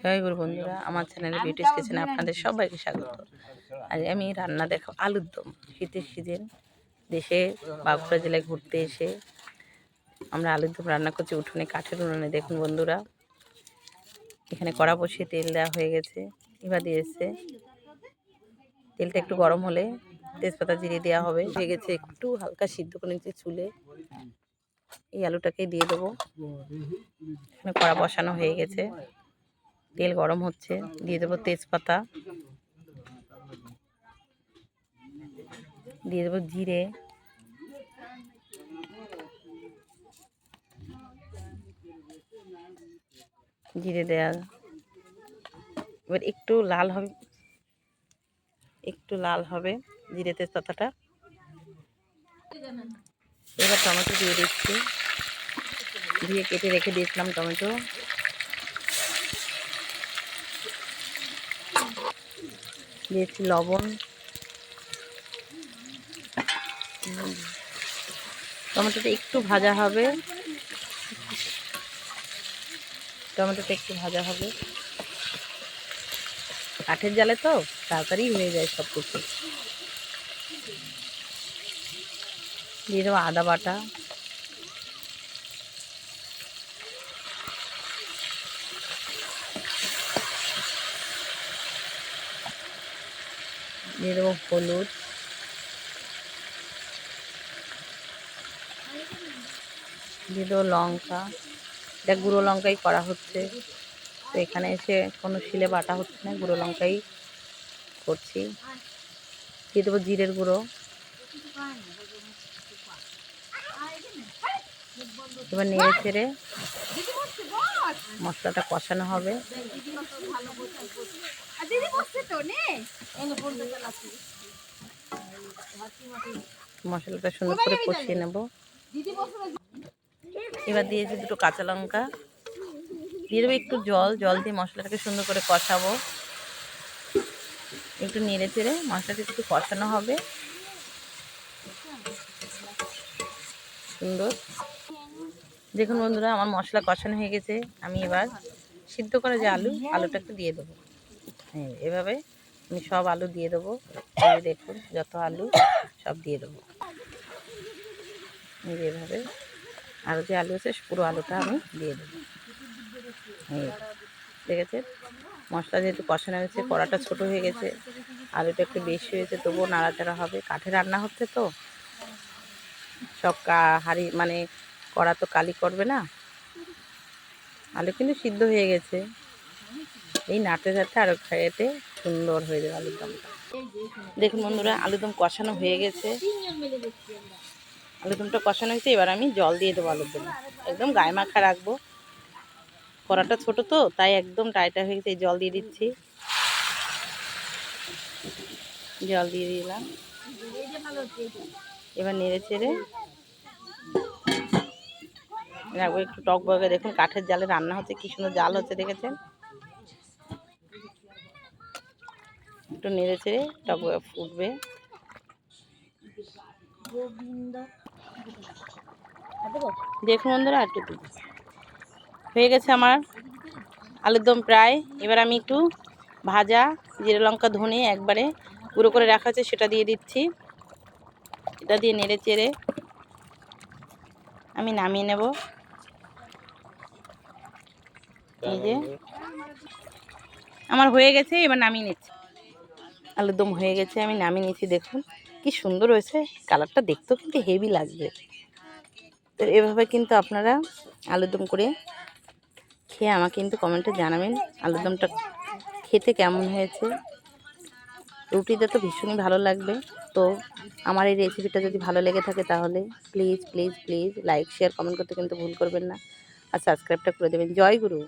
জয় গুরু বন্ধুরা, আমার চ্যানেলে বিউটিস কিচেনে আপনাদের সবাইকে স্বাগত। আজ আমি রান্না দেখাবো আলুর দম। শীতের সিজন, দেশে বাঁকুড়া জেলায় ঘুরতে এসে আমরা আলুর দম রান্না করছি উঠোনে, কাঠের উনুনে। দেখুন বন্ধুরা, এখানে কড়া বসিয়ে তেল দেওয়া হয়ে গেছে, এবার দিয়েছে। তেলটা একটু গরম হলে তেজপাতা জিরে দেওয়া হবে। হয়ে গেছে, একটু হালকা সিদ্ধ করে নিচ্ছি চুলে। এই আলুটাকে দিয়ে দেবো। এখানে কড়া বসানো হয়ে গেছে, তেল গরম হচ্ছে, দিয়ে দেবো তেজপাতা, দিয়ে দেবো জিরে, জিরে দেওয়া এবার একটু লাল হবে, জিরে তেজপাতাটা। এবার টমেটো দিয়ে দিচ্ছি, দিয়ে কেটে রেখে দিয়েছিলাম টমেটো। দিয়েছি লবণ। টমেটোটা একটু ভাজা হবে, কাঠের জালে তো তাড়াতাড়ি হয়ে যায় সব কিছু। দিয়ে দেবো আদা বাটা, দিয়ে দেবো হলুদ, দিয়ে দেবো লঙ্কা। এটা গুঁড়ো লঙ্কাই করা হচ্ছে, তো এখানে এসে কোনো শিলে বাটা হচ্ছে না, গুঁড়ো লঙ্কাই করছি। দিয়ে দেবো জিরের গুঁড়ো। এবার নেড়ে ছেড়ে মশলাটা কষানো হবে। মশলাটা সুন্দর করে কষিয়ে নেব। এবার দিয়েছি দুটো কাঁচা লঙ্কা, দিয়ে দেবো একটু জল দিয়ে মশলাটাকে সুন্দর করে কষাবো। একটু নেড়ে চেড়ে মশলাটা একটু কষানো হবে সুন্দর। দেখুন বন্ধুরা, আমার মশলা কষানো হয়ে গেছে। আমি এবার সিদ্ধ করা যে আলুটাকে দিয়ে দেবো। হ্যাঁ, এভাবে আমি সব আলু দিয়ে দেবো। দেখুন, যত আলু সব দিয়ে দেবো। এভাবে আরও যে আলু আছে পুরো আলুটা আমি দিয়ে দেবো। ঠিক আছে, মশলা যেহেতু কষানো হয়েছে, কড়াটা ছোট হয়ে গেছে, আলুটা একটু বেশি হয়েছে, তবুও নাড়াচাড়া হবে। কাঠে রান্না হচ্ছে তো, সব হাঁড়ি মানে কড়া তো কালি করবে না। আলু কিন্তু সিদ্ধ হয়ে গেছে, এই নাড়তে নাড়তে আরও খেতে সুন্দর হয়ে যাবে আলুর দমটা। দেখুন বন্ধুরা, আলুর দম কষানো হয়ে গেছে, আলুর দমটা কষানো হয়েছে। এবার আমি জল দিয়ে দেবো আলুর দমে, একদম গায়ে মাখা রাখবো। কড়াটা ছোট তো, তাই একদম টাইটা হয়ে গেছে। জল দিয়ে দিচ্ছি, জল দিয়ে দিলাম। এবার নেড়ে চেড়ে রাখবো একটু টক বগে। দেখুন কাঠের জালে রান্না হচ্ছে, কি সুন্দর জাল হচ্ছে, দেখেছেন? একটু নেড়ে চেড়ে টক বগে ফুটবে। দেখুন বন্ধুরা, একটু হয়ে গেছে আমার আলুর দম প্রায়। এবার আমি একটু ভাজা জিরে লঙ্কা ধনে একবারে গুঁড়ো করে রাখা আছে, সেটা দিয়ে দিচ্ছি। এটা দিয়ে নেড়ে চেড়ে আমি নামিয়ে নেব। এই যে আমার হয়ে গেছে, এবার নামিয়ে নিচ্ছি। আলুর দম হয়ে গেছে, আমি নামিয়ে নিচ্ছি। দেখুন কি সুন্দর হয়েছে, কালারটা দেখতেও কিন্তু হেভি লাগবে। তো এভাবে কিন্তু আপনারা আলুর দম করে খেয়ে আমাকে কিন্তু কমেন্টে জানাবেন আলুর দমটা খেতে কেমন হয়েছে। রুটিতে তো ভীষণই ভালো লাগবে। তো আমার এই রেসিপিটা যদি ভালো লেগে থাকে তাহলে please please please like share comment করতে কিন্তু ভুল করবেন না, আর সাবস্ক্রাইবটা করে দেবেন। জয় গুরু।